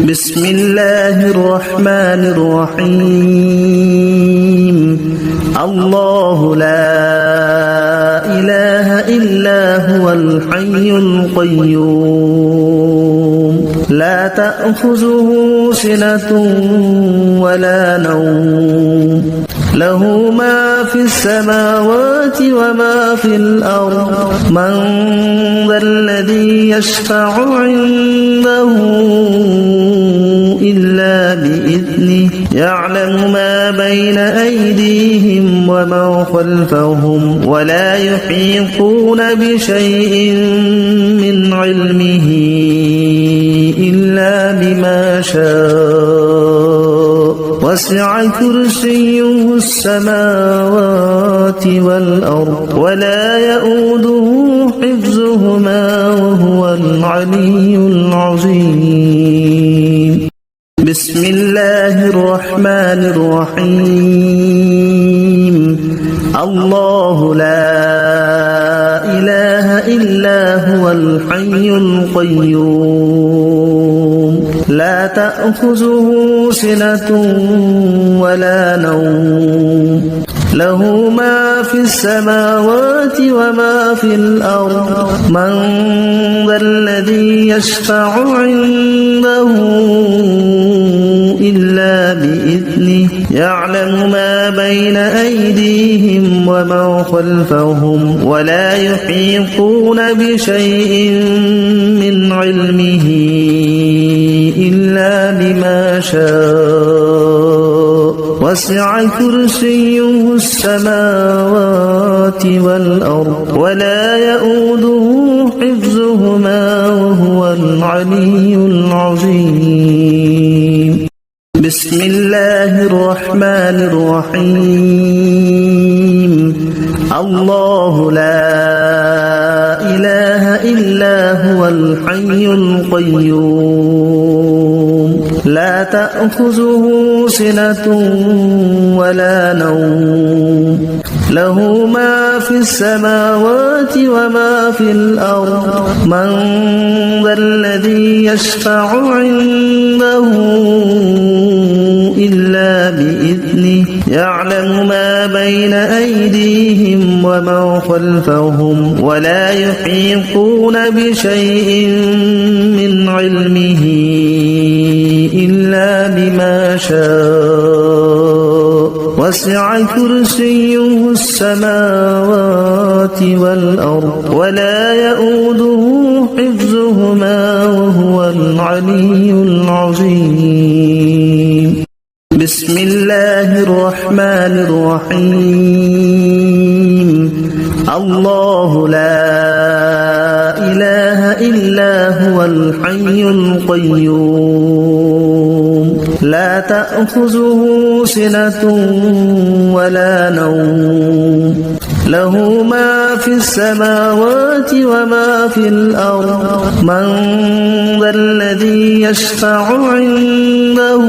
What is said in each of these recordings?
بسم الله الرحمن الرحيم الله لا إله إلا هو الحي القيوم لا تأخذه سنة ولا نوم له ما في السماوات وما في الأرض من ذا الذي يشفع عنده إلا بإذنه يعلم ما بين أيديهم وما خلفهم ولا يحيطون بشيء من علمه إلا بما شاء وسع كرسيه السماوات والأرض ولا يؤوده حفظهما وهو العلي العظيم بسم الله الرحمن الرحيم الله لا إله إلا هو الحي القيوم لا تأخذه سنة ولا نوم له ما في السماوات وما في الأرض من ذا الذي يشفع عنده إلا بإذنه يعلم ما بين أيديهم وما خلفهم ولا يحيطون بشيء من علمه إلا بما شاء وسع كرسيه السماوات والأرض ولا يؤوده حفظهما وهو العلي العظيم بسم الله الرحمن الرحيم الله لا إله إلا هو الحي القيوم لا تأخذه سنة ولا نوم له ما في السماوات وما في الأرض من ذا الذي يشفع عنده إلا بإذنه يعلم ما بين أيديهم وما خلفهم ولا يحيطون بشيء من علمه إلا بما شاء وسع كرسيه السماوات والأرض ولا يؤوده حفظهما وهو العلي العظيم بسم الله الرحمن الرحيم الله لا إله إلا هو الحي القيوم لا تأخذه سنة ولا نوم له ما في السماوات وما في الأرض من ذا الذي يشفع عنده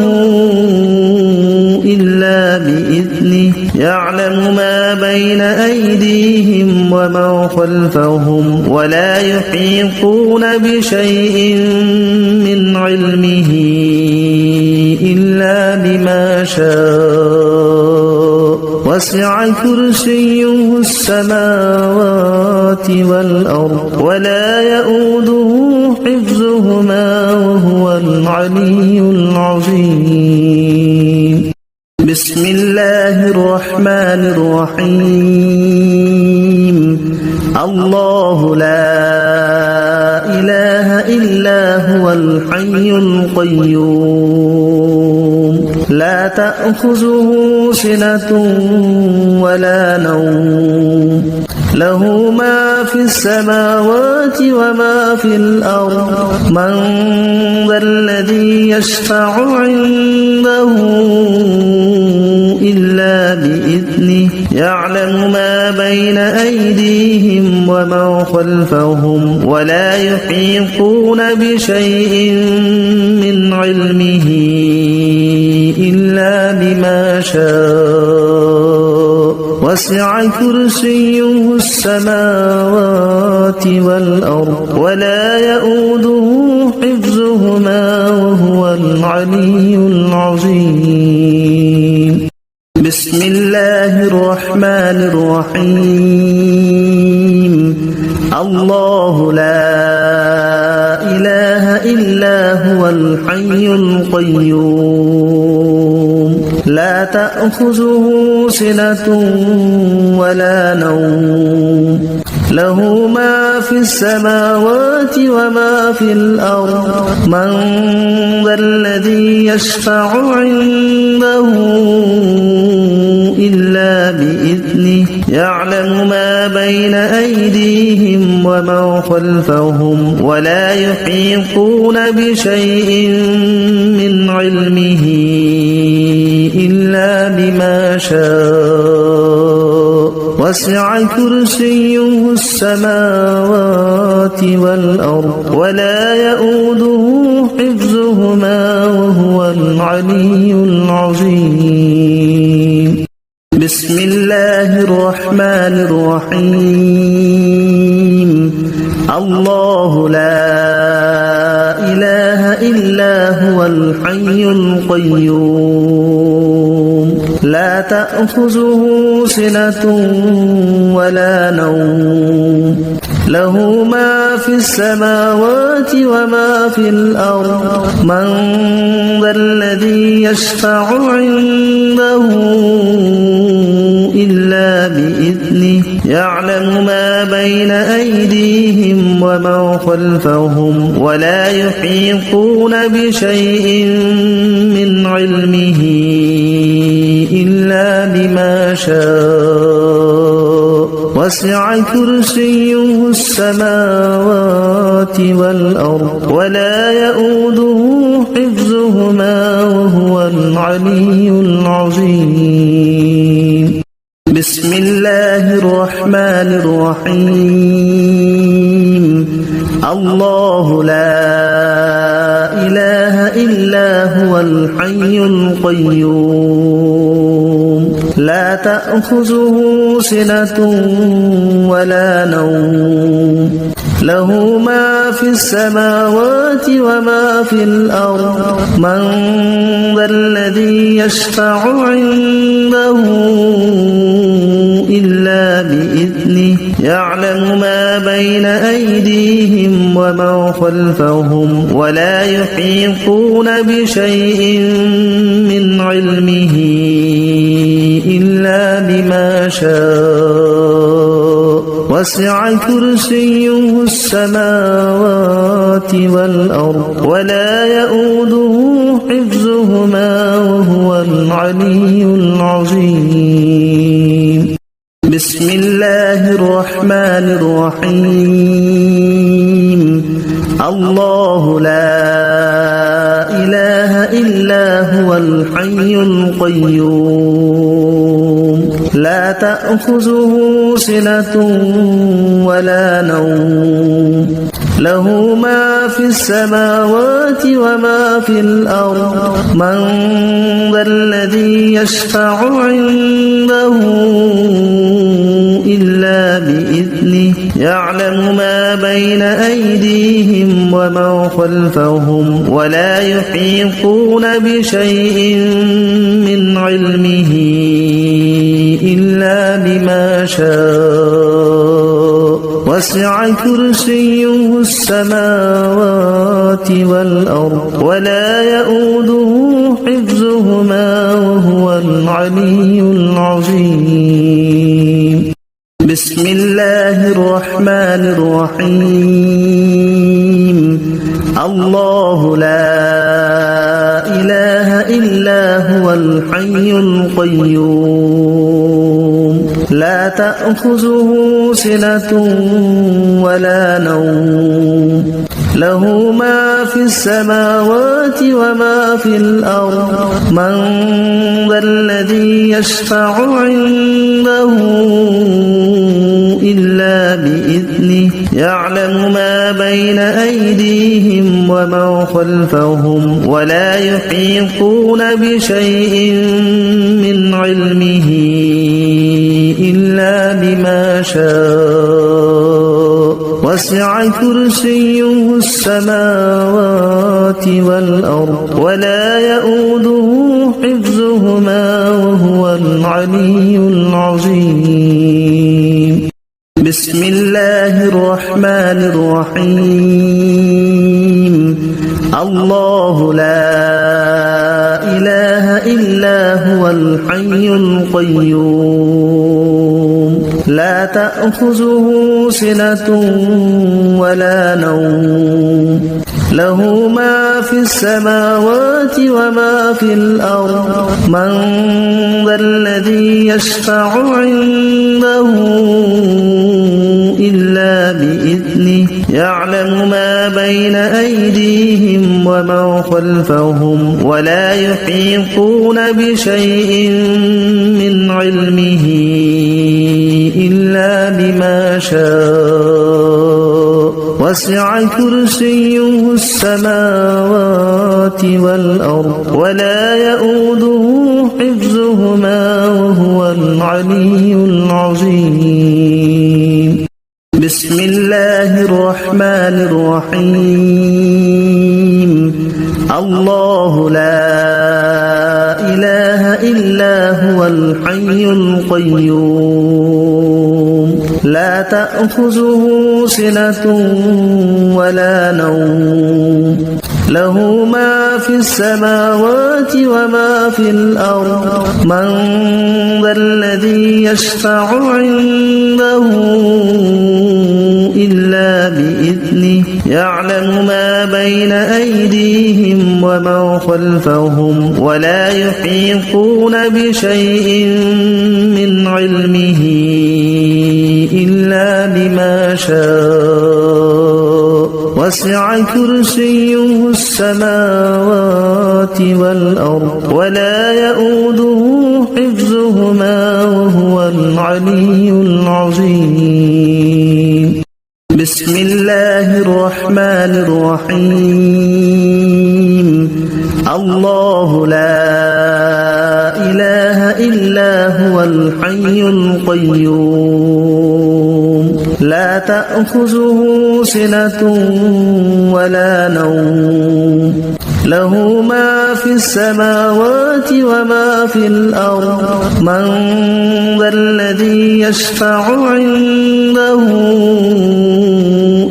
إلا بإذنه يعلم ما بين أيديهم وما خلفهم ولا يحيطون بشيء من علمه إلا بما شاء وسع كرسيه السماوات والأرض ولا يؤوده حفظهما وهو العلي العظيم بسم الله الرحمن الرحيم الله لا إله إلا هو الحي القيوم لا تأخذه سنة ولا نوم له ما في السماوات وما في الأرض من ذا الذي يشفع عنده إلا بإذنه يعلم ما بين أيديهم وما خلفهم ولا يحيطون بشيء من علمه إلا بما شاء وسع كرسيه السماوات والأرض ولا يؤوده حفظهما وهو وهو العلي العظيم. بسم الله الرحمن الرحيم. الله لا إله إلا هو الحي القيوم لا تأخذه سنة ولا نوم له ما في السماوات وما في الأرض من ذا الذي يشفع عنده إلا بإذنه يعلم ما بين أيديهم وما خلفهم ولا يحيطون بشيء من علمه إلا بما شاء وسع كرسيه السماوات والأرض ولا يؤوده حفظهما وهو العلي العظيم. بسم الله الرحمن الرحيم. الله لا إله إلا هو الحي القيوم لا تأخذه سنة ولا نوم له ما في السماوات وما في الأرض من ذا الذي يشفع عنده إلا بإذنه يعلم ما بين أيديهم وما خلفهم ولا يحيطون بشيء من علمه إلا بما شاء وسع كرسيه السماوات والأرض ولا يؤوده حفظهما وهو العلي العظيم. بسم الله الرحمن الرحيم. الله لا إله إلا هو الحي القيوم لا تأخذه سنة ولا نوم له ما في السماوات وما في الأرض من ذا الذي يشفع عنده إلا بإذنه يعلم ما بين أيديهم وما خلفهم ولا يحيطون بشيء من علمه إلا بما شاء وسع كرسيه السماوات والأرض ولا يؤوده حفظهما وهو العلي العظيم. بسم الله الرحمن الرحيم. الله لا إله إلا هو الحي القيوم لا تأخذه سنة ولا نوم له ما في السماوات وما في الأرض من ذا الذي يشفع عنده إلا بإذنه يعلم ما بين أيديهم وما خلفهم ولا يحيطون بشيء من علمه إلا بما شاء وسع كرسيه السماوات والأرض ولا يؤوده حفظهما وهو العلي العظيم. بسم الله الرحمن الرحيم. الله لا إله إلا هو الحي القيوم لا تأخذه سنة ولا نوم له ما في السماوات وما في الأرض من ذا الذي يشفع عنده إلا بإذنه يعلم ما بين أيديهم وما خلفهم ولا يحيطون بشيء من علمه إلا بما شاء وسع كرسيه السماوات والأرض ولا يؤوده حفظهما وهو العلي العظيم. بسم الله الرحمن الرحيم. الله لا إله إلا هو الحي القيوم لا تأخذه سنة ولا نوم له ما في السماوات وما في الأرض من ذا الذي يشفع عنده إلا بإذنه يعلم ما بين أيديهم وما خلفهم ولا يحيطون بشيء من علمه إلا بما شاء وسع كرسيه السماوات والأرض ولا يؤوده حفظهما وهو العلي العظيم. بسم الله الرحمن الرحيم. الله لا إله إلا هو الحي القيوم لا تأخذه سنة ولا نوم له ما في السماوات وما في الأرض من ذا الذي يشفع عنده إلا بإذنه يعلم ما بين أيديهم وما خلفهم ولا يحيطون بشيء من علمه إلا بما شاء وسع كرسيه السماوات والأرض ولا يؤوده حفظهما وهو العلي العظيم. بسم الله الرحمن الرحيم. الله لا إله إلا هو الحي القيوم لا تأخذه سنة ولا نوم له ما في السماوات وما في الأرض من ذا الذي يشفع عنده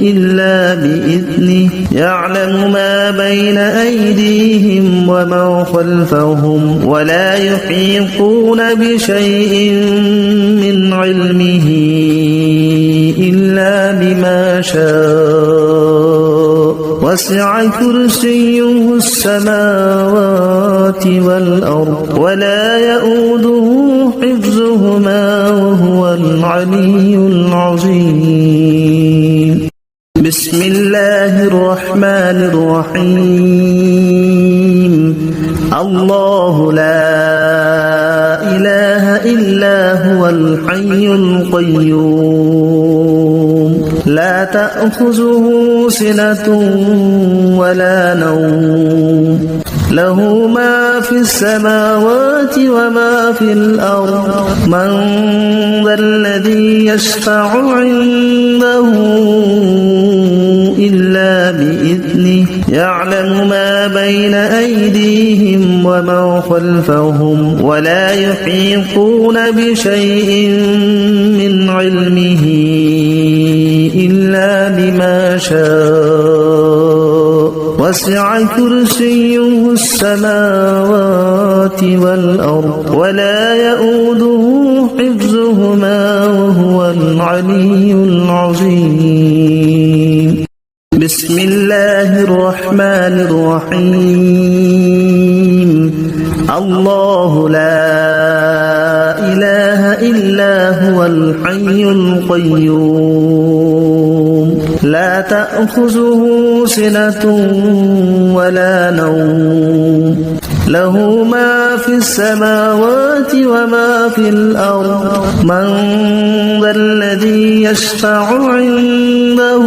إلا بإذنه يعلم ما بين أيديهم وما خلفهم ولا يحيطون بشيء من علمه إلا بما شاء وسع كرسيه السماوات والأرض ولا يؤوده حفظهما وهو العلي العظيم. بسم الله الرحمن الرحيم. الله لا إله إلا هو الحي القيوم لا تأخذه سنة ولا نوم له ما في السماوات وما في الأرض من ذا الذي يشفع عنده إلا بإذنه يعلم ما بين أيديهم وما خلفهم ولا يحيطون بشيء من علمه إلا بما شاء وسع كرسيه السماوات والأرض ولا يؤوده حفظهما وهو العلي العظيم. بسم الله الرحمن الرحيم. الله لا إله إلا هو الحي القيوم لا تأخذه سنة ولا نوم له ما في السماوات وما في الأرض من ذا الذي يشفع عنده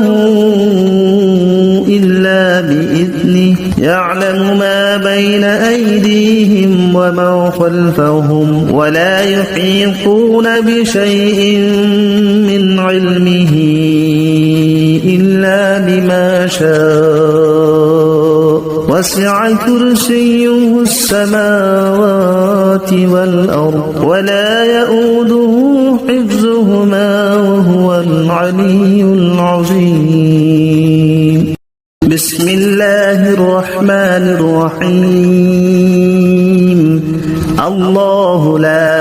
إلا بإذنه يعلم ما بين أيديهم وما خلفهم ولا يحيطون بشيء من علمه شاء وسع كرسيه السماوات والأرض ولا يؤوده حفظهما وهو العلي العظيم بسم الله الرحمن الرحيم الله لا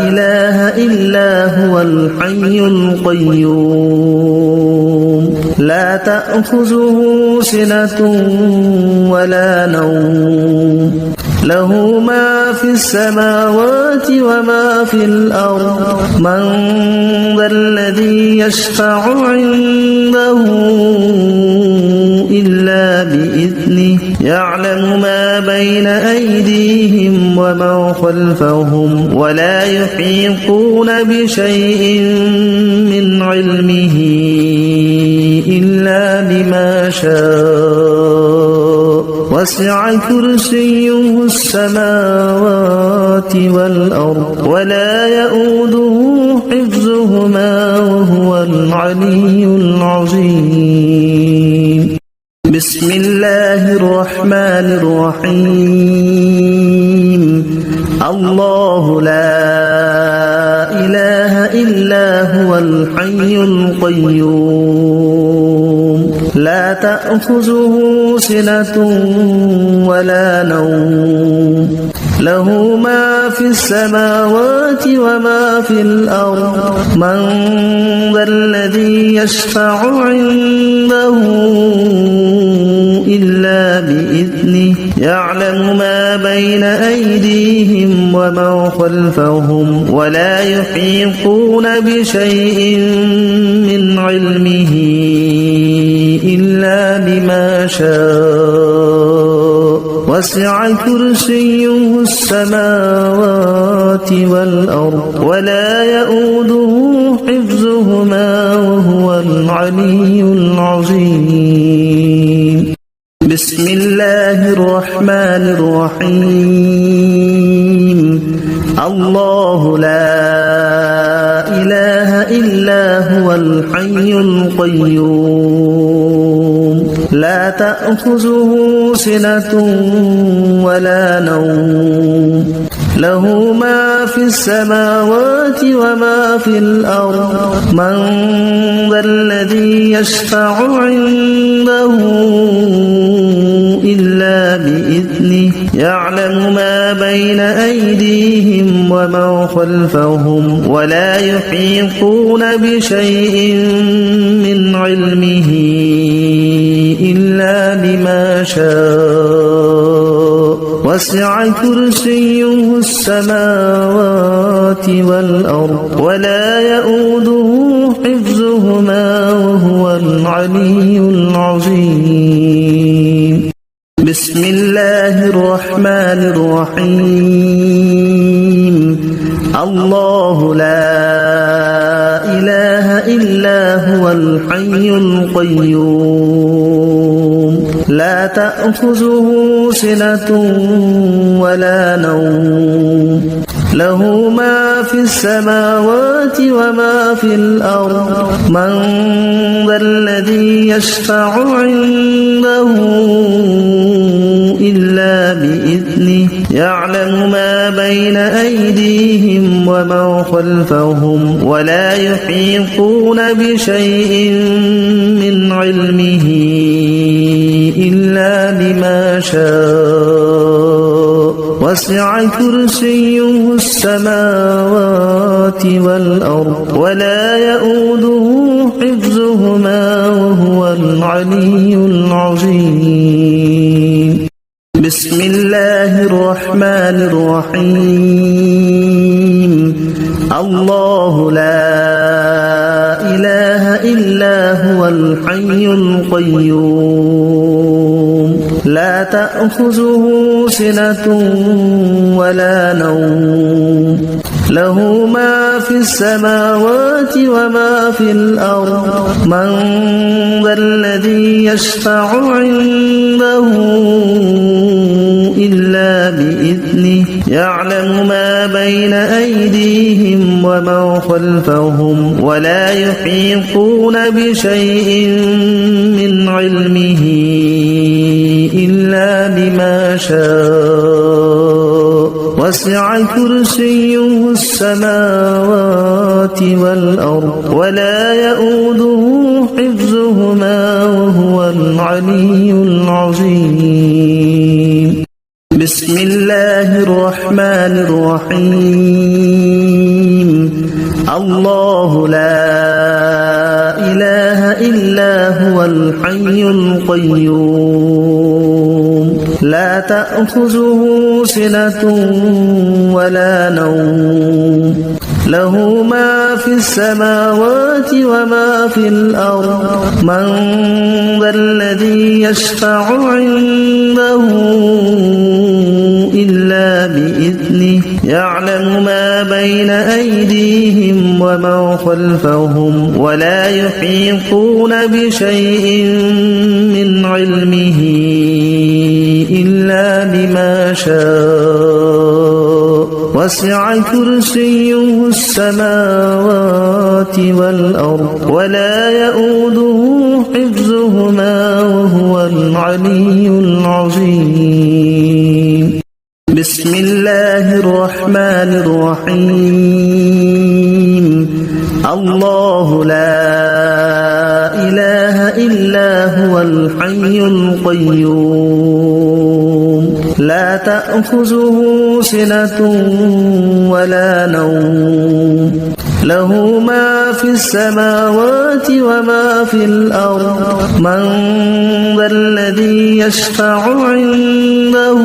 إله إلا هو الحي القيوم لا تأخذه سنة ولا نوم له ما في السماوات وما في الأرض من ذا الذي يشفع عنده إلا بإذنه يعلم ما بين أيديهم وما خلفهم ولا يحيطون بشيء من علمه إلا بما شاء وسع كرسيه السماوات والأرض ولا يؤوده حفظهما وهو العلي العظيم بسم الله الرحمن الرحيم الله لا إله إلا هو الحي القيوم لا تأخذه سنة ولا نوم له ما في السماوات وما في الأرض من ذا الذي يشفع عنده إلا بإذنه يعلم ما بين أيديهم وما خلفهم ولا يحيطون بشيء من علمه إلا بما شاء وسع كرسيه السماوات والأرض ولا يؤوده حفظهما وهو العلي العظيم بسم الله الرحمن الرحيم الله لا إله إلا هو الحي القيوم لا تأخذه سنة ولا نوم له ما في السماوات وما في الأرض من ذا الذي يشفع عنده إلا بإذنه يعلم ما بين أيديهم وما خلفهم ولا يحيطون بشيء من علمه إلا بما شاء وسع كرسيه السماوات والأرض ولا يؤوده حفظهما وهو العلي العظيم بسم الله الرحمن الرحيم الله لا إله إلا هو الحي القيوم لا تأخذه سنة ولا نوم له ما في السماوات وما في الأرض من ذا الذي يشفع عنده إلا بإذنه يعلم ما بين أيديهم وما خلفهم ولا يحيطون بشيء من علمه إلا بما شاء وسع كرسيه السماوات والأرض ولا يؤوده حفظهما وهو العلي العظيم بسم الله الرحمن الرحيم الله لا إله إلا هو الحي القيوم لا تأخذه سنة ولا نوم له ما في السماوات وما في الأرض من ذا الذي يشفع عنده إلا بإذنه يعلم ما بين أيديهم ومن خلفهم ولا يحيطون بشيء من علمه إلا بما شاء وسع كرسيه السماوات والأرض ولا يؤوده حفظهما وهو العلي العظيم. بسم الله الرحمن الرحيم. الله لا إله إلا هو الحي القيوم لا تأخذه سنة ولا نوم له ما في السماوات وما في الأرض من ذا الذي يشفع عنده إلا بإذنه يعلم ما بين أيديهم ومن خلفهم ولا يحيطون بشيء من علمه إلا بما شاء وسع كرسيه السماوات والأرض ولا يؤوده حفظهما وهو العلي العظيم. بسم الله الرحمن الرحيم. الله لا إله إلا هو الحي القيوم لا تأخذه سنة ولا نوم له ما في السماوات وما في الأرض من ذا الذي يشفع عنده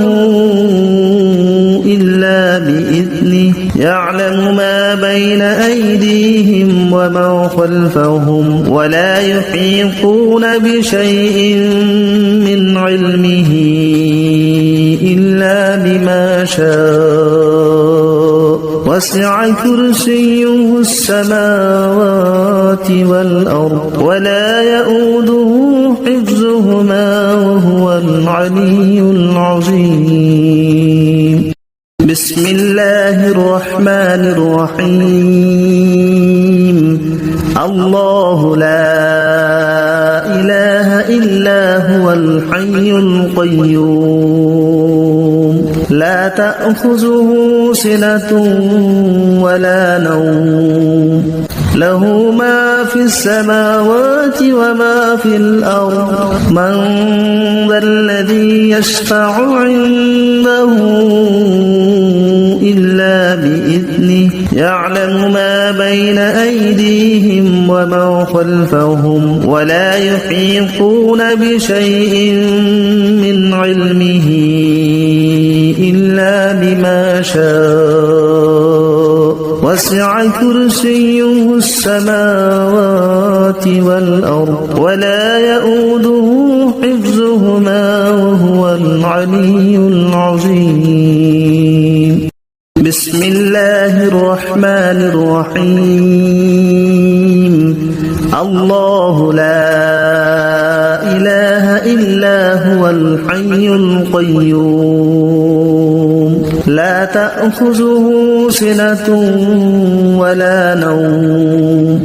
إلا بإذنه يعلم ما بين أيديهم ومن خلفهم ولا يحيطون بشيء من علمه إلا بما شاء وسع كرسيه السماوات والأرض ولا يؤوده حفظهما وهو العلي العظيم. بسم الله الرحمن الرحيم. الله لا إله إلا هو الحي القيوم لا تأخذه سنة ولا نوم له ما في السماوات وما في الأرض من ذا الذي يشفع عنده إلا بإذنه يعلم ما بين أيديهم ومن خلفهم ولا يحيطون بشيء من علمه إلا بما شاء وسع كرسيه السماوات والأرض ولا يؤوده حفظهما وهو العلي العظيم. بسم الله الرحمن الرحيم. الله لا إله إلا هو الحي القيوم لا تأخذه سنة ولا نوم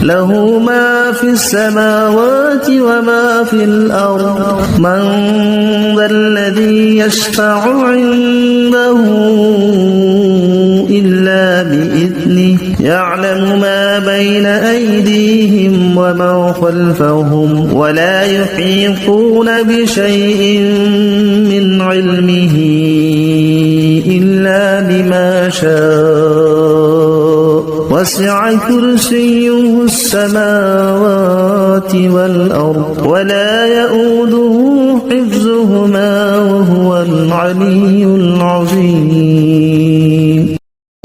له ما في السماوات وما في الأرض من ذا الذي يشفع عنده إلا بإذنه يعلم ما بين أيديهم ومن خلفهم ولا يحيطون بشيء من علمه إلا بما شاء وسع كرسيه السماوات والأرض ولا يؤوده حفظهما وهو العلي العظيم.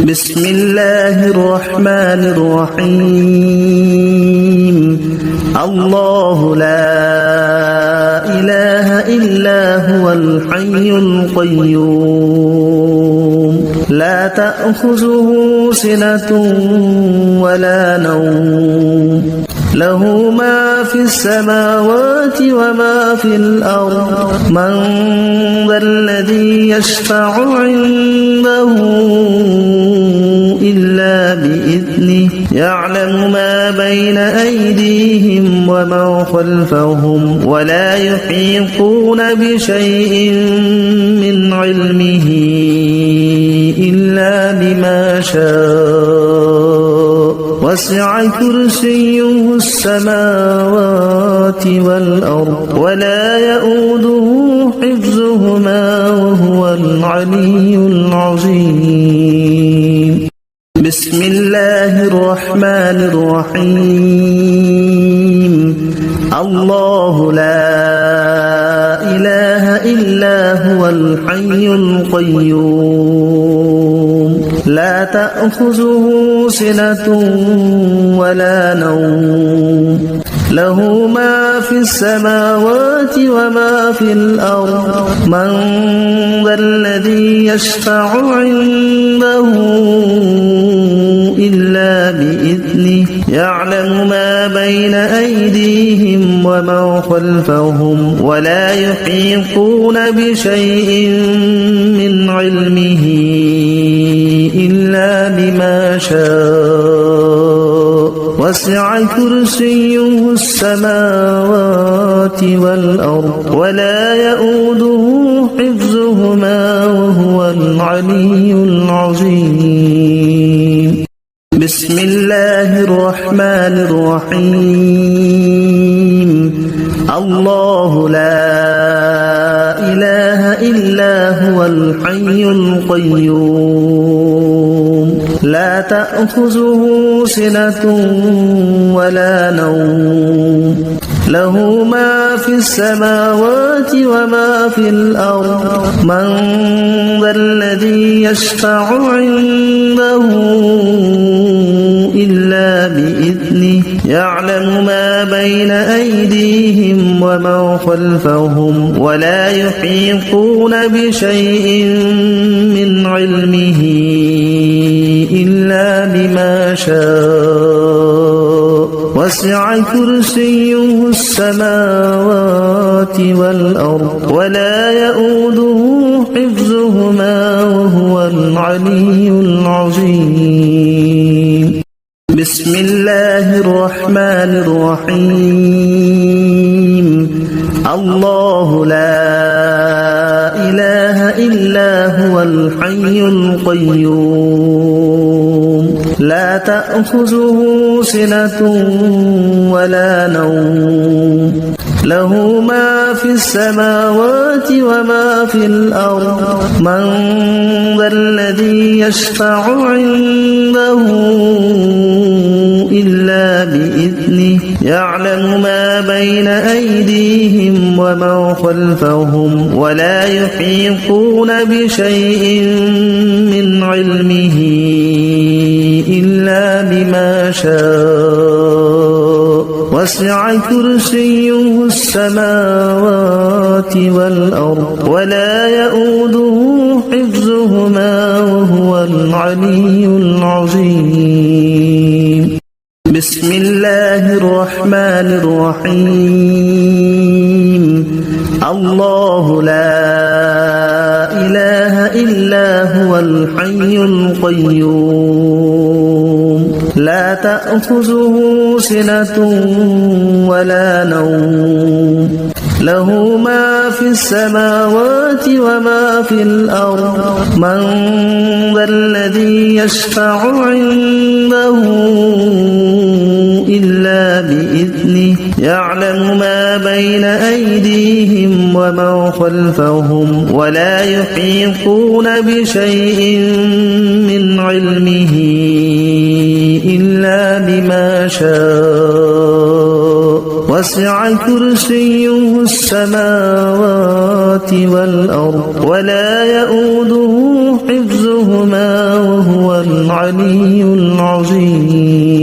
بسم الله الرحمن الرحيم. الله لا إله إلا هو الحي القيوم لا تأخذه سنة ولا نوم له ما في السماوات وما في الأرض من ذا الذي يشفع عنده إلا بإذنه يعلم ما بين أيديهم وما خلفهم ولا يحيطون بشيء من علمه إلا بما شاء وسع كرسيه السماوات والأرض ولا يؤوده حفظهما وهو العلي العظيم بسم الله الرحمن الرحيم الله لا إله إلا هو الحي القيوم لا تأخذه سنة ولا نوم له ما في السماوات وما في الأرض من ذا الذي يشفع عنده إلا بإذنه يعلم ما بين أيديهم وما خلفهم ولا يحيطون بشيء من علمه إلا بما شاء وسع كرسيه السماوات والأرض ولا يؤوده حفظهما وهو العلي العظيم بسم الله الرحمن الرحيم الله لا إله إلا هو الحي القيوم لا تأخذه سنة ولا نوم له ما في السماوات وما في الأرض من ذا الذي يشفع عنده إلا بإذنه يعلم ما بين أيديهم وما خلفهم ولا يحيطون بشيء من علمه إلا بما شاء وسع كرسيه السماوات والأرض ولا يؤوده حفظهما وهو العلي العظيم بسم الله الرحمن الرحيم الله لا إله إلا هو الحي القيوم لا تأخذه سنة ولا نوم له ما في السماوات وما في الأرض من ذا الذي يشفع عنده إلا بإذنه يعلم ما بين أيديهم وما خلفهم ولا يحيطون بشيء من علمه إلا بما شاء وسع كرسيه السماوات والأرض ولا يؤوده حفظهما وهو العلي العظيم بسم الله الرحمن الرحيم الله لا إله إلا هو الحي القيوم لا تأخذه سنة ولا نوم له ما في السماوات وما في الأرض من ذا الذي يشفع عنده إلا بإذنه يعلم ما بين أيديهم وما خلفهم ولا يحيطون بشيء من علمه إلا بما شاء وسع كرسيه السماوات والأرض ولا يؤوده حفظهما وهو العلي العظيم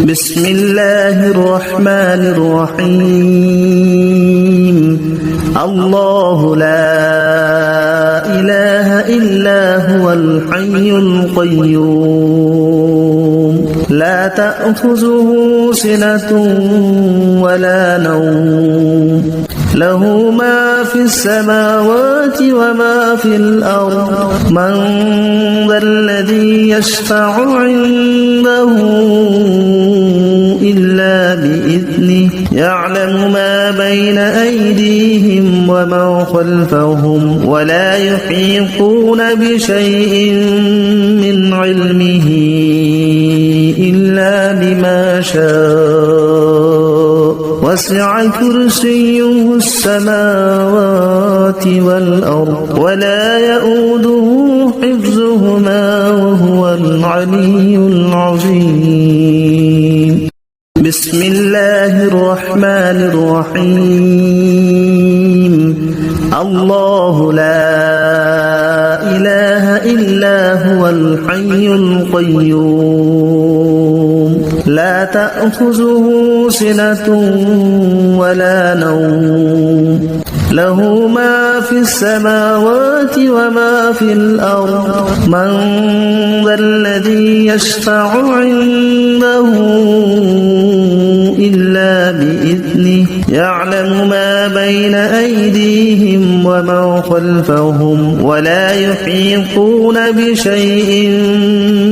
بسم الله الرحمن الرحيم الله لا إله إلا هو الحي القيوم لا تأخذه سنة ولا نوم له ما في السماوات وما في الأرض من ذا الذي يشفع عنده إلا بإذنه يعلم ما بين أيديهم وما خلفهم ولا يحيطون بشيء من علمه إلا بما شاء وسع كرسيه السماوات والأرض ولا يؤوده حفظهما وهو العلي العظيم بسم الله الرحمن الرحيم الله لا إله إلا هو الحي القيوم لا تأخذه سنة ولا نوم له ما في السماوات وما في الأرض من ذا الذي يشفع عنده إلا بإذنه يعلم ما بين أيديهم وما خلفهم ولا يحيطون بشيء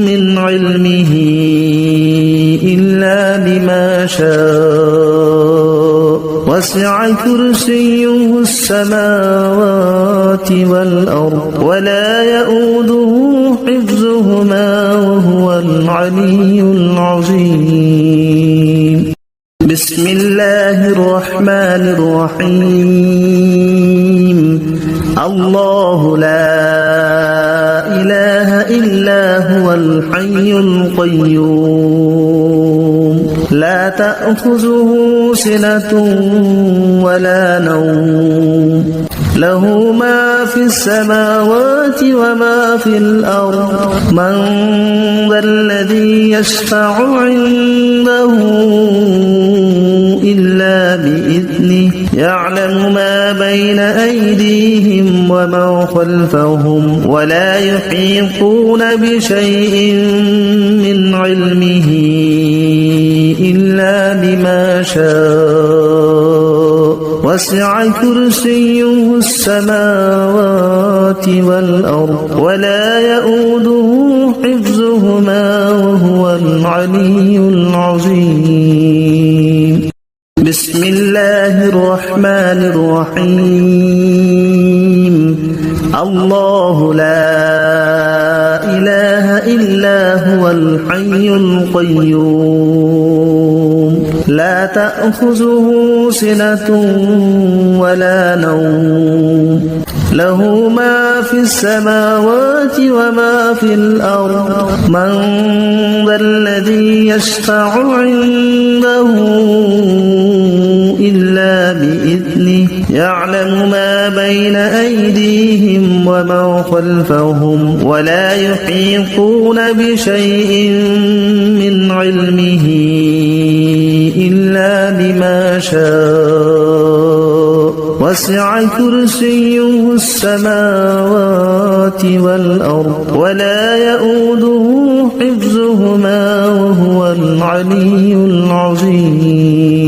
من علمه إلا بما شاء وسع كرسيه السماوات والأرض ولا يؤوده حفظهما وهو العلي العظيم بسم الله الرحمن الرحيم الله لا إله إلا هو الحي القيوم لا تأخذه سنة ولا نوم له ما في السماوات وما في الأرض من ذا الذي يشفع عنده إلا بإذنه يعلم ما بين أيديهم وما خلفهم ولا يحيطون بشيء من علمه إلا بما شاء وسع كرسيه السماوات والأرض ولا يؤوده حفظهما وهو العلي العظيم بسم الله الرحمن الرحيم الله لا إله إلا هو الحي القيوم لا تأخذه سنة ولا نوم له ما في السماوات وما في الأرض من ذا الذي يشفع عنده إلا بإذنه يعلم ما بين أيديهم وما خلفهم ولا يحيطون بشيء من علمه إلا بما شاء وسع كرسيه السماوات والأرض ولا يؤوده حفظهما وهو العلي العظيم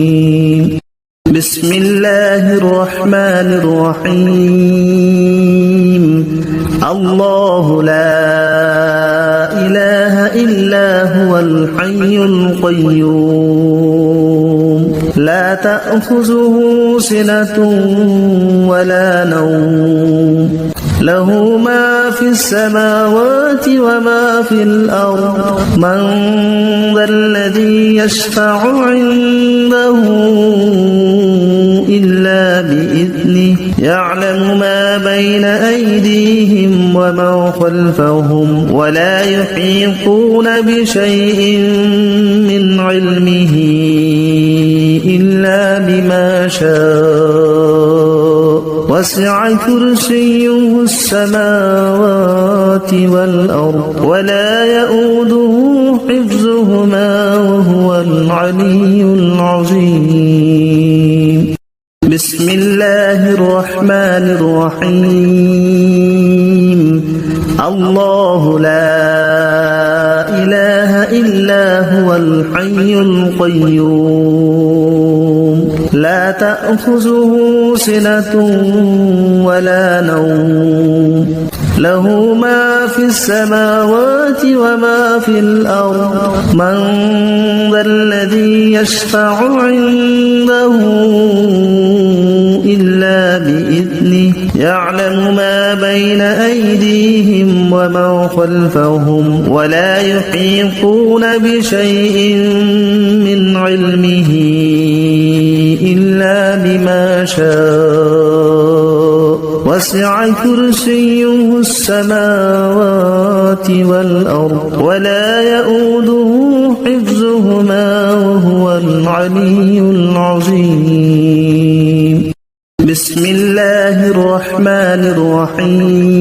بسم الله الرحمن الرحيم الله لا إله إلا هو الحي القيوم لا تأخذه سنة ولا نوم له ما في السماوات وما في الأرض من ذا الذي يشفع عنده إلا بإذنه يعلم ما بين أيديهم وما خلفهم ولا يحيطون بشيء من علمه إلا بما شاء وسع كرسيه السماوات والأرض ولا يؤوده حفظهما وهو العلي العظيم بسم الله الرحمن الرحيم الله لا إله إلا هو الحي القيوم لا تأخذه سنة ولا نوم له ما في السماوات وما في الأرض من ذا الذي يشفع عنده إلا بإذنه يعلم ما بين أيديهم وما خلفهم ولا يحيطون بشيء من علمه إلا بما شاء وسع كرسيه السماوات والأرض ولا يؤوده حفظهما وهو العلي العظيم بسم الله الرحمن الرحيم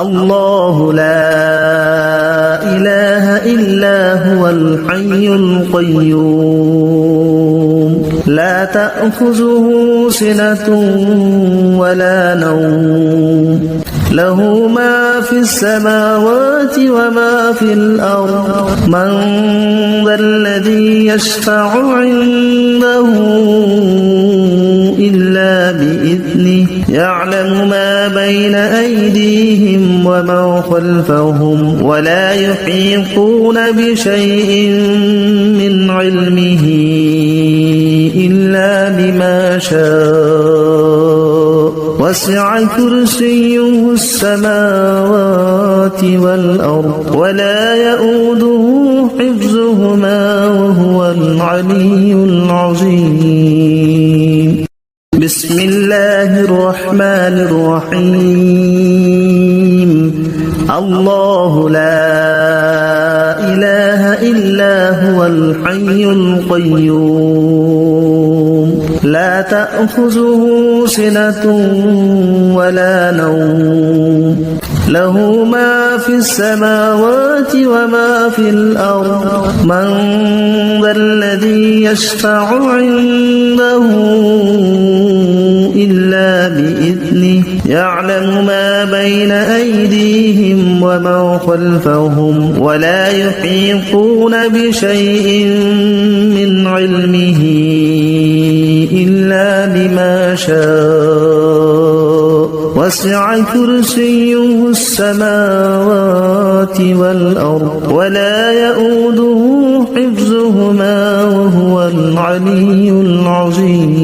الله لا إله إلا هو الحي القيوم لا تأخذه سنة ولا نوم له ما في السماوات وما في الأرض من ذا الذي يشفع عنده إلا بإذنه يعلم ما بين أيديهم وما خلفهم ولا يحيطون بشيء من علمه إلا بما شاء وسع كرسيه السماوات والأرض ولا يؤوده حفظهما وهو العلي العظيم بسم الله الرحمن الرحيم الله لا إله إلا هو الحي القيوم لا تأخذه سنة ولا نوم له ما في السماوات وما في الأرض من ذا الذي يشفع عنده إلا بإذنه يعلم ما بين أيديهم وما خلفهم ولا يحيطون بشيء من علمه إلا بما شاء وسع كرسيه السماوات والأرض ولا يؤوده حفظهما وهو العلي العظيم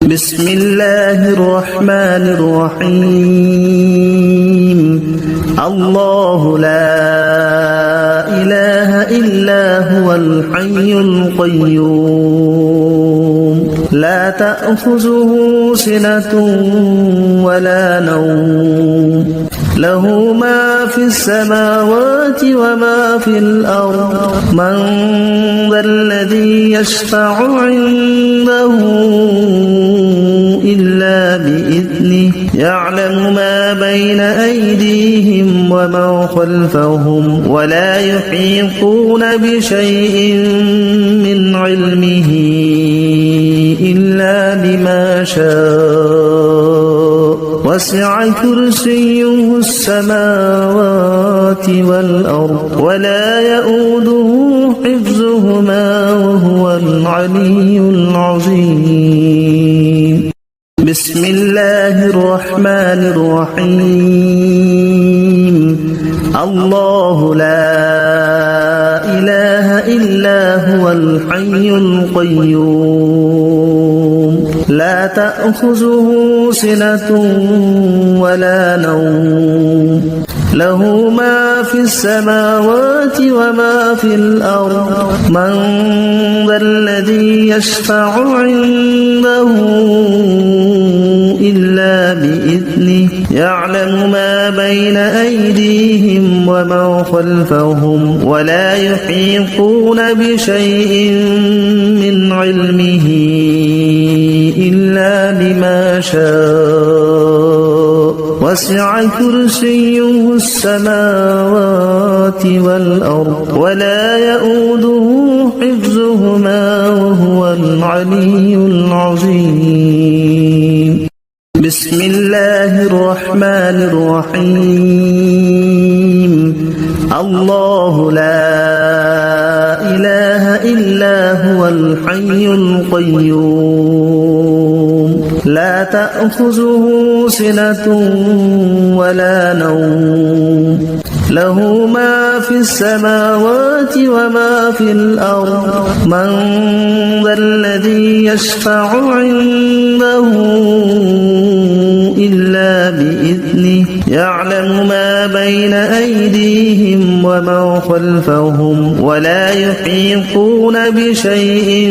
بسم الله الرحمن الرحيم الله لا إله إلا هو الحي القيوم لا تأخذه سنة ولا نوم له ما في السماوات وما في الأرض من ذا الذي يشفع عنده إلا بإذنه يعلم ما بين أيديهم وما خلفهم ولا يحيطون بشيء من علمه إلا بما شاء وسع كرسيه السماوات والأرض ولا يؤوده حفظهما وهو العلي العظيم بسم الله الرحمن الرحيم الله لا إله إلا هو الحي القيوم لا تأخذه سنة ولا نوم له ما في السماوات وما في الأرض من ذا الذي يشفع عنده إلا بإذنه يعلم ما بين أيديهم وما خلفهم ولا يحيطون بشيء من علمه إلا بما شاء وسع كرسيه السماوات والأرض ولا يؤوده حفظهما وهو العلي العظيم بسم الله الرحمن الرحيم الله لا إله إلا هو الحي القيوم لا تأخذه سنة ولا نوم له ما في السماوات وما في الأرض من ذا الذي يشفع عنده إلا بإذنه يعلم ما بين أيديهم وما خلفهم ولا يحيطون بشيء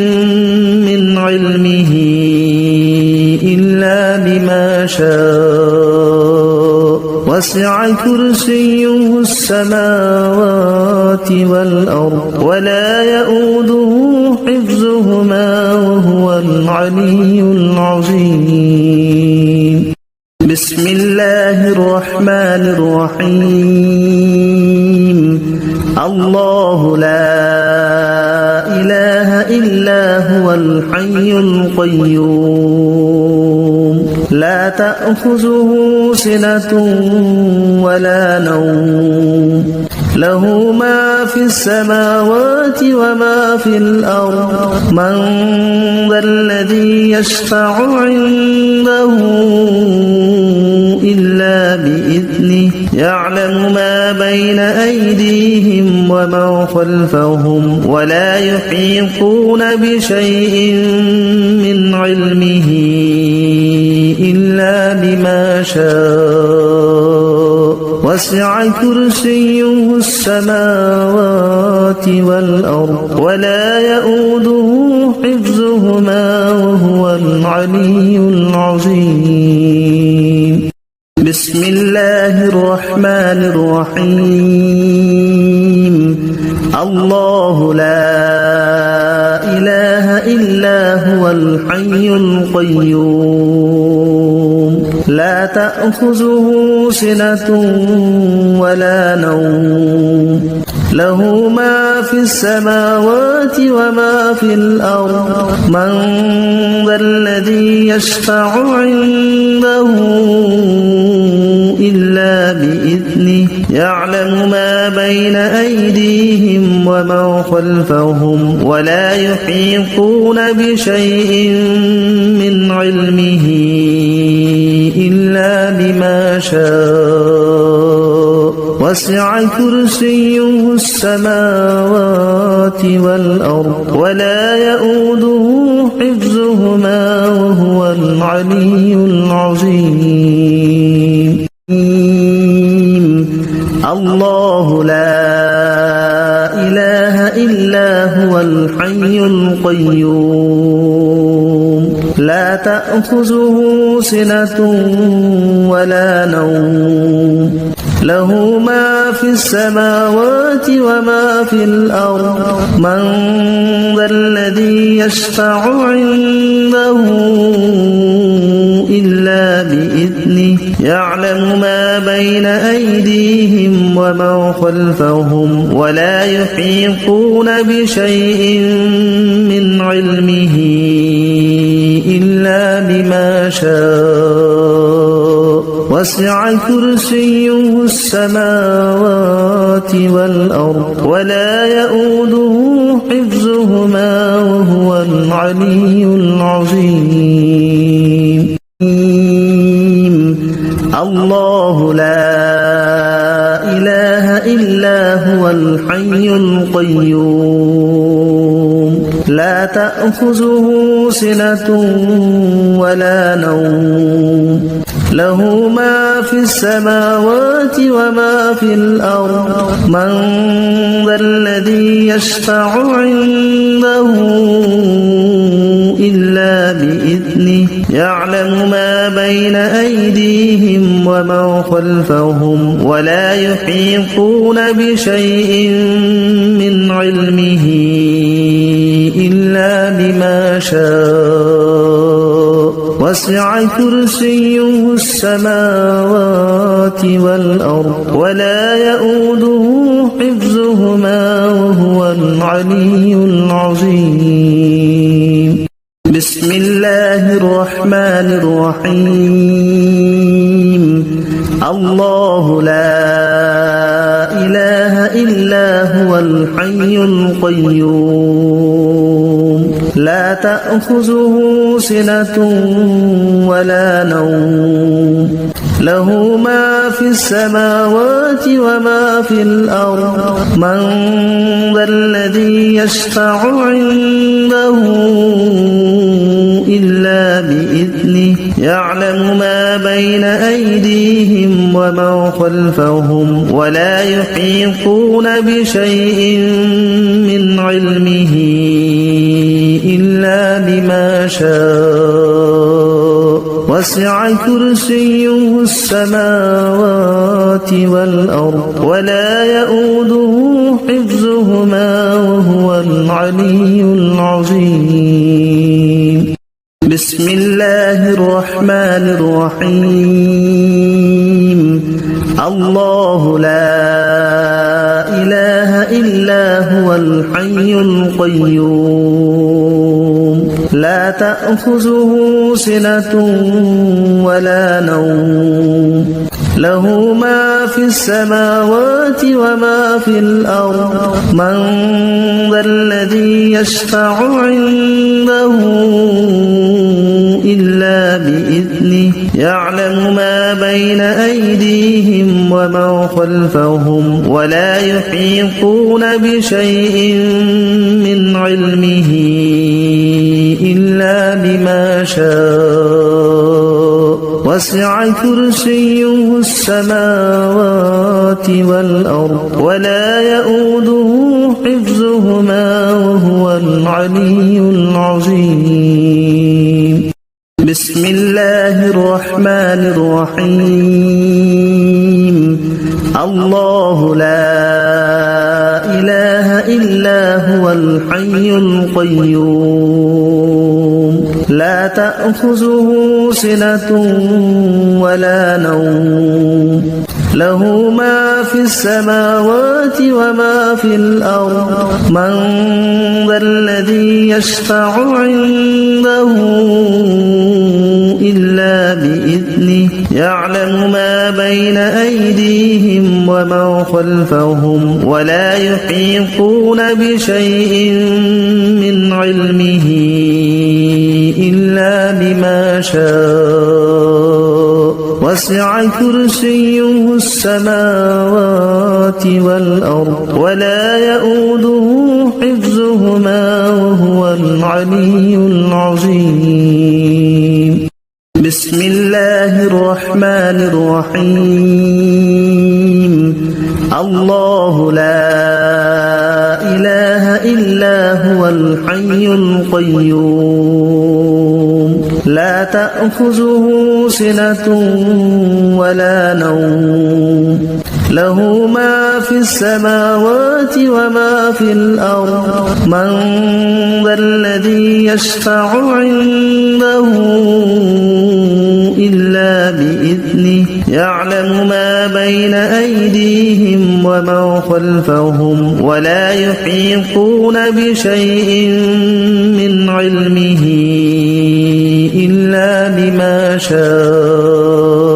من علمه إلا بما شاء وسع كرسيه السماوات والأرض ولا يؤوده حفظهما وهو العلي العظيم بسم الله الرحمن الرحيم الله لا إله إلا هو الحي القيوم لا تأخذه سنة ولا نوم له ما في السماوات وما في الأرض من ذا الذي يشفع عنده إلا بإذنه يعلم ما بين أيديهم وما خلفهم ولا يحيطون بشيء من علمه إلا بما شاء وسع كرسيه السماوات والأرض ولا يؤوده حفظهما وهو العلي العظيم بسم الله الرحمن الرحيم الله لا إله إلا هو الحي القيوم لا تأخذه سنة ولا نوم له ما في السماوات وما في الأرض من ذا الذي يشفع عنده إلا بإذنه يعلم ما بين أيديهم وما خلفهم ولا يحيطون بشيء من علمه إلا بما شاء وسع كرسيه السماوات والأرض ولا يؤوده حفظهما وهو العلي العظيم الله لا إله إلا هو الحي القيوم لا تأخذه سنة ولا نوم له ما في السماوات وما في الأرض من ذا الذي يشفع عنده إلا بإذنه يعلم ما بين أيديهم وما خلفهم ولا يحيطون بشيء من علمه إلا بما شاء وسع كرسيه السماوات والأرض ولا يؤوده حفظهما وهو العلي العظيم الله لا إله إلا هو الحي القيوم لا تأخذه سنة ولا نوم له ما في السماوات وما في الأرض من ذا الذي يشفع عنده إلا بإذنه يعلم ما بين أيديهم وما خلفهم ولا يحيطون بشيء من علمه إلا بما شاء وسع كرسيه السماوات والأرض ولا يؤوده حفظهما وهو العلي العظيم بسم الله الرحمن الرحيم الله لا إله إلا هو الحي القيوم تأخذه سنة ولا نوم له ما في السماوات وما في الأرض من ذا الذي يشفع عنده إلا بإذنه يعلم ما بين أيديهم وما خلفهم ولا يحيطون بشيء من علمه إلا بما شاء وسع كرسيه السماوات والأرض ولا يؤوده حفظهما وهو العلي العظيم بسم الله الرحمن الرحيم الله لا إله إلا هو الحي القيوم لا تأخذه سنة ولا نوم له ما في السماوات وما في الأرض من ذا الذي يشفع عنده إلا بإذنه يعلم ما بين أيديهم وما خلفهم ولا يحيطون بشيء من علمه إلا بما شاء وسع كرسيه السماوات والأرض ولا يؤوده حفظهما وهو العلي العظيم بسم الله الرحمن الرحيم الله لا إله إلا هو الحي القيوم لا تأخذه سنة ولا نوم له ما في السماوات وما في الأرض من ذا الذي يشفع عنده إلا بإذنه يعلم ما بين أيديهم وما خلفهم ولا يحيطون بشيء من علمه إلا بما شاء وسع كرسيه السماوات والأرض ولا يؤوده حفظهما وهو العلي العظيم بسم الله الرحمن الرحيم الله لا إله إلا هو الحي القيوم لا تأخذه سنة ولا نوم له ما في السماوات وما في الأرض من ذا الذي يشفع عنده إلا بإذنه يعلم ما بين أيديهم وما خلفهم ولا يحيطون بشيء من علمه إلا بما شاء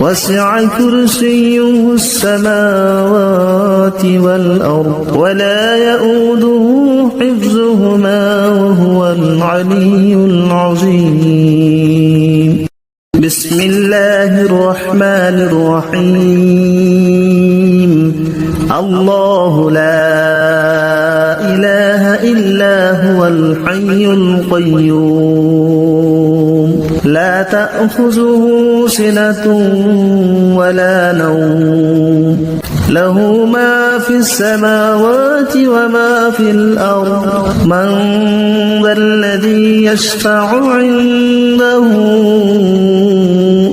وسع كرسيه السماوات والأرض ولا يؤوده حفظهما وهو العلي العظيم بسم الله الرحمن الرحيم الله لا إله إلا هو الحي القيوم لا تأخذه سنة ولا نوم له ما في السماوات وما في الأرض من ذا الذي يشفع عنده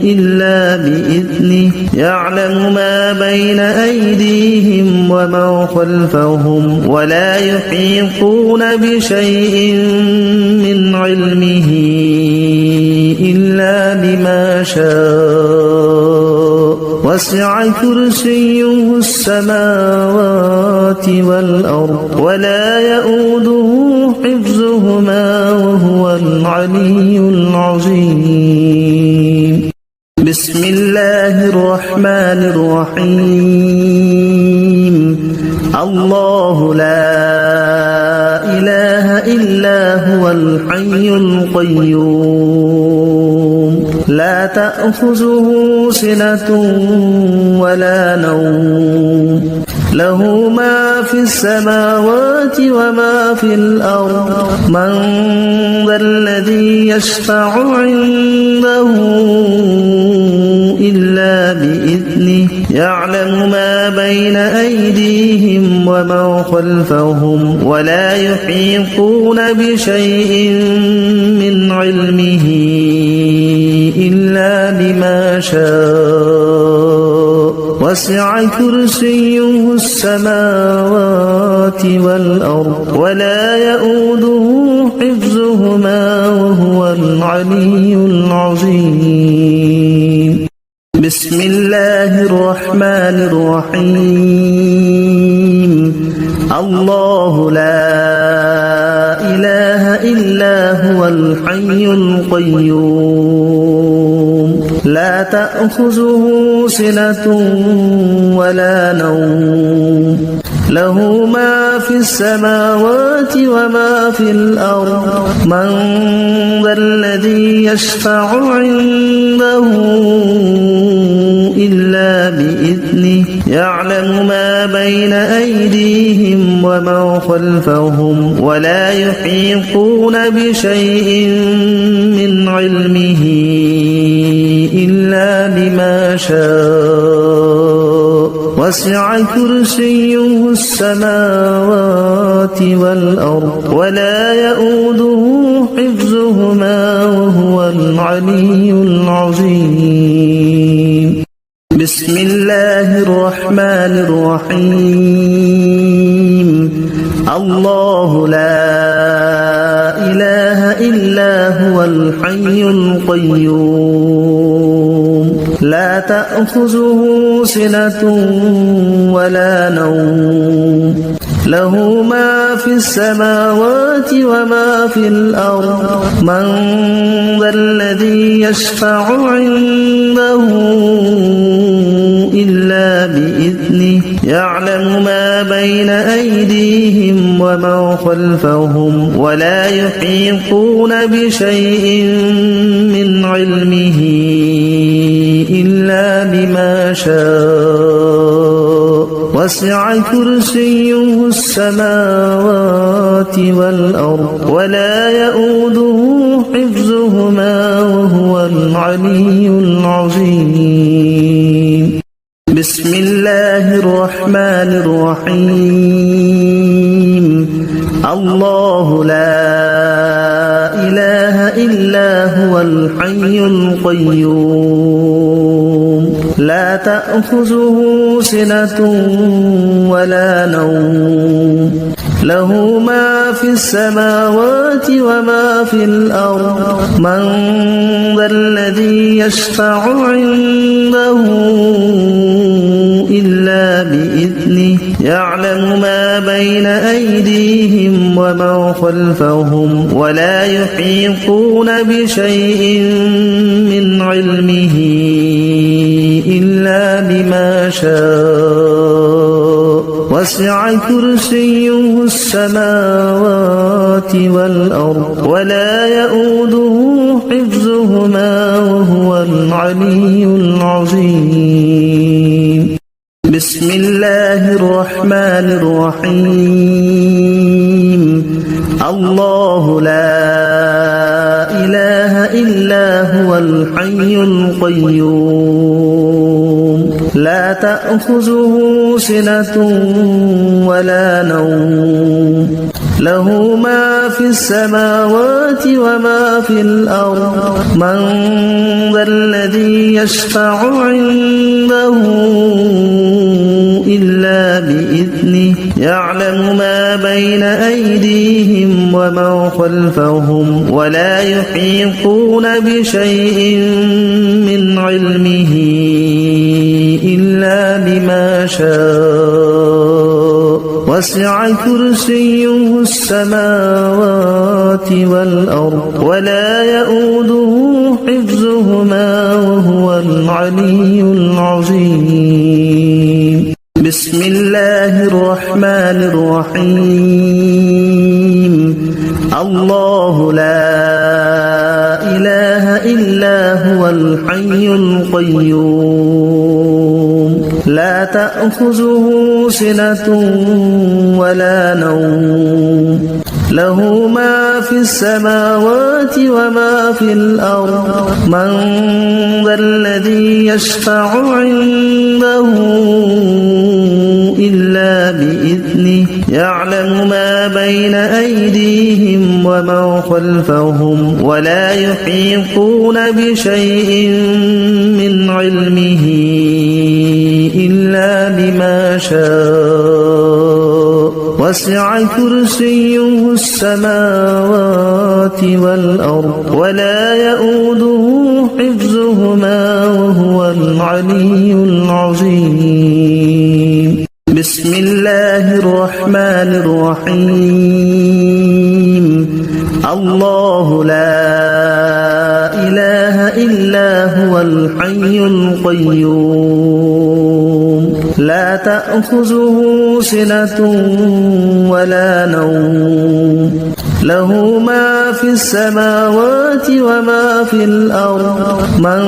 إلا بإذنه يعلم ما بين أيديهم وما خلفهم ولا يحيطون بشيء من علمه إلا بما شاء وسع كرسيه السماوات والأرض ولا يؤوده حفظهما وهو العلي العظيم بسم الله الرحمن الرحيم الله لا إله إلا هو الحي القيوم لا تأخذه سنة ولا نوم له ما في السماوات وما في الأرض من ذا الذي يشفع عنده إلا بإذنه يعلم ما بين أيديهم وما خلفهم ولا يحيطون بشيء من علمه إلا بما شاء وسع كرسيه السماوات والأرض ولا يؤوده حفظهما وهو العلي العظيم بسم الله الرحمن الرحيم الله لا إله إلا هو الحي القيوم لا تأخذه سنة ولا نوم له ما في السماوات وما في الأرض من ذا الذي يشفع عنده إلا بإذنه يعلم ما بين أيديهم وما خلفهم ولا يحيطون بشيء من علمه إلا بما شاء وسع كرسيه السماوات والأرض ولا يؤوده حفظهما وهو العلي العظيم بسم الله الرحمن الرحيم الله لا إله إلا هو الحي القيوم لا تأخذه سنة ولا نوم له ما في السماوات وما في الأرض من ذا الذي يشفع عنده إلا بإذنه يعلم ما بين أيديهم وما خلفهم ولا يحيطون بشيء من علمه إلا بما شاء وسع كرسيه السماوات والأرض ولا يؤوده حفظهما وهو العلي العظيم بسم الله الرحمن الرحيم الله لا إله إلا هو الحي القيوم لا تأخذه سنة ولا نوم له ما في السماوات وما في الأرض من ذا الذي يشفع عنده إلا بإذنه يعلم ما بين أيديهم وما خلفهم ولا يحيطون بشيء من علمه إلا بما شاء وسع كرسيه السماوات والأرض ولا يؤوده حفظهما وهو العلي العظيم بسم الله الرحمن الرحيم الله لا إله إلا هو الحي القيوم لا تأخذه سنة ولا نوم له ما في السماوات وما في الأرض من ذا الذي يشفع عنده إلا بإذنه يعلم ما بين أيديهم وما خلفهم ولا يحيطون بشيء من علمه إلا بما شاء وسع كرسيه السماوات والأرض ولا يؤوده حفظهما وهو العلي العظيم بسم الله الرحمن الرحيم الله الحي القيوم لا تأخذه سنة ولا نوم له ما في السماوات وما في الأرض من ذا الذي يشفع عنده إلا بإذنه يعلم ما بين أيديهم وما خلفهم ولا يحيطون بشيء من علمه إلا بما شاء وسع كرسيه السماوات والأرض ولا يؤوده حفظهما وهو العلي العظيم بسم الله الرحمن الرحيم الله لا إله إلا هو الحي القيوم لا تأخذه سنة ولا نوم له ما في السماوات وما في الأرض من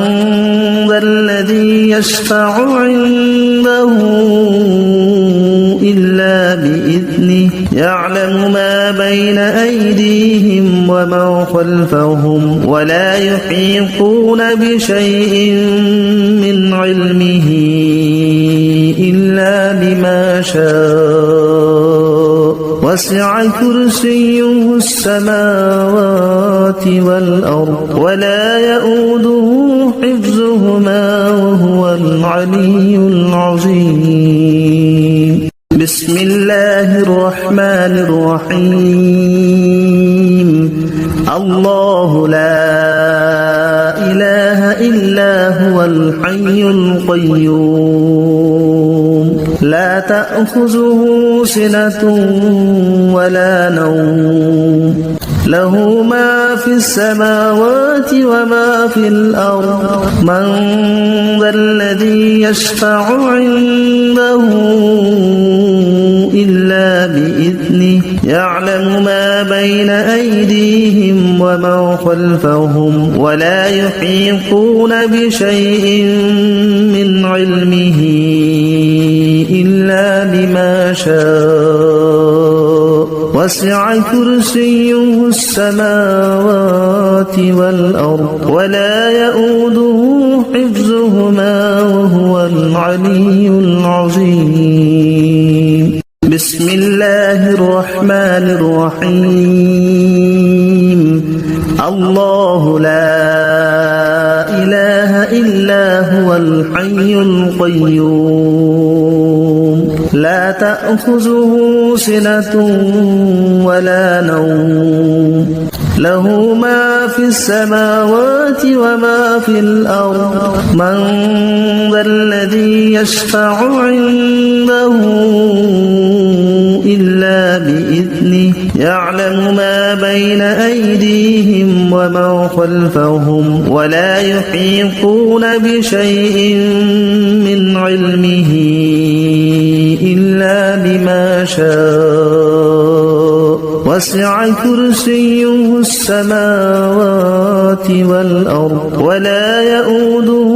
ذا الذي يشفع عنده إلا بإذنه يعلم ما بين أيديهم وما خلفهم ولا يحيطون بشيء من علمه إلا بما شاء وسع كرسيه السماوات والأرض ولا يؤوده حفظهما وهو العلي العظيم بسم الله الرحمن الرحيم الله لا إله إلا هو الحي القيوم لا تأخذه سنة ولا نوم له ما في السماوات وما في الأرض من ذا الذي يشفع عنده إلا بإذنه يعلم ما بين أيديهم وما خلفهم ولا يحيطون بشيء من علمه إلا بما شاء وسع كرسيه السماوات والأرض ولا يؤوده حفظهما وهو العلي العظيم بسم الله الرحمن الرحيم الله لا إله إلا هو الحي القيوم لا تأخذه سنة ولا نوم له ما في السماوات وما في الأرض من ذا الذي يشفع عنده إلا بإذنه يعلم ما بين أيديهم وما خلفهم ولا يحيطون بشيء من علمه إلا بما شاء وسع كرسيه السماوات والأرض ولا يؤوده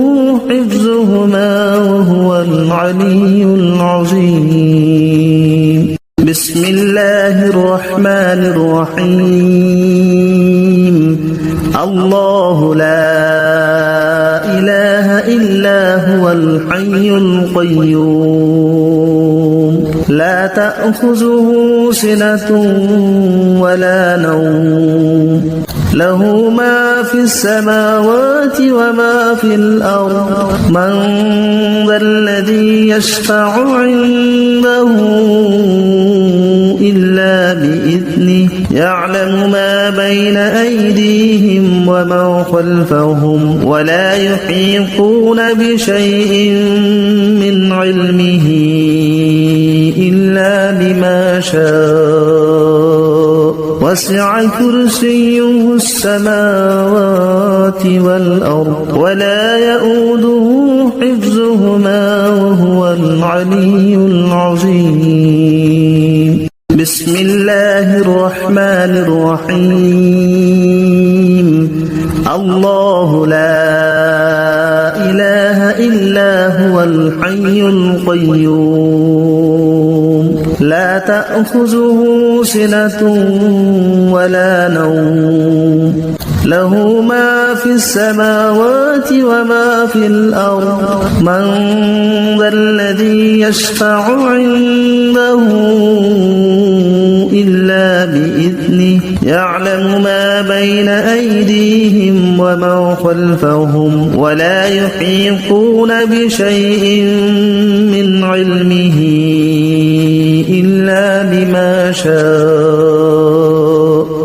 حفظهما وهو العلي العظيم بسم الله الرحمن الرحيم. الرحيم. الله لا إله إلا هو الحي القيوم لا تأخذه سنة ولا نوم له ما في السماوات وما في الأرض من ذا الذي يشفع عنده إلا بإذنه يعلم ما بين أيديهم وما خلفهم ولا يحيطون بشيء من علمه إلا بما شاء وسع كرسيه السماوات والأرض ولا يؤوده حفظهما وهو العلي العظيم بسم الله الرحمن الرحيم الله لا إله إلا هو الحي القيوم لا تأخذه سنة ولا نوم له ما في السماوات وما في الأرض من ذا الذي يشفع عنده إلا بإذنه يعلم ما بين أيديهم وما خلفهم ولا يحيطون بشيء من علمه إلا بما شاء وسع كرسيه السماوات والأرض ولا يؤوده حفظهما وهو العلي العظيم بسم الله الرحمن الرحيم الله لا إله إلا هو الحي القيوم لا تأخذه سنة ولا نوم له ما في السماوات وما في الأرض من ذا الذي يشفع عنده إلا بإذنه يعلم ما بين أيديهم وما خلفهم ولا يحيطون بشيء من علمه إلا بما شاء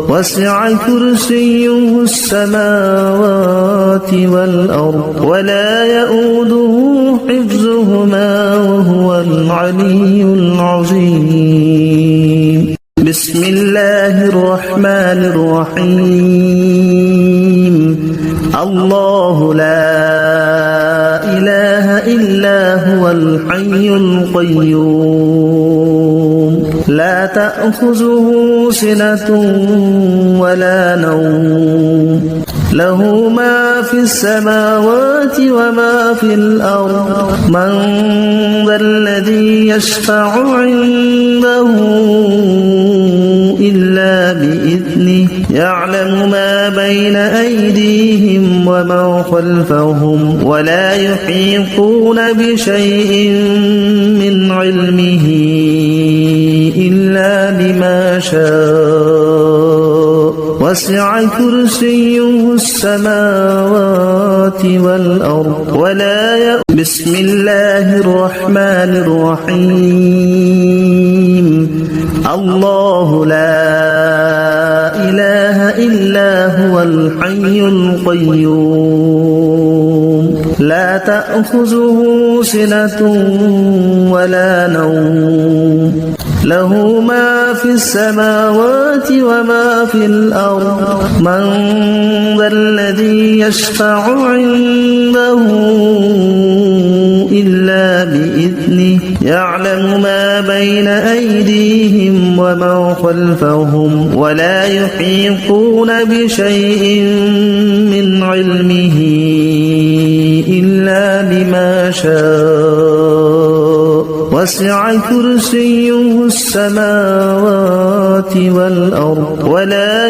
وسع كرسيه السماوات والأرض ولا يؤوده حفظهما وهو العلي العظيم بسم الله الرحمن الرحيم الله لا إله إلا هو الحي القيوم لا تأخذه سنة ولا نوم له ما في السماوات وما في الأرض من ذا الذي يشفع عنده إلا بإذنه يعلم ما بين أيديهم وما خلفهم ولا يحيطون بشيء من علمه إلا بما شاء وسع كرسيه السماوات والأرض ولا بسم الله الرحمن الرحيم الله لا إله إلا هو الحي القيوم لا تأخذه سنة ولا نوم له ما في السماوات وما في الأرض من ذا الذي يشفع عنده إلا بإذنه يعلم ما بين أيديهم وما خلفهم ولا يحيطون بشيء من علمه إلا بما شاء وسع كرسيه السماوات والأرض ولا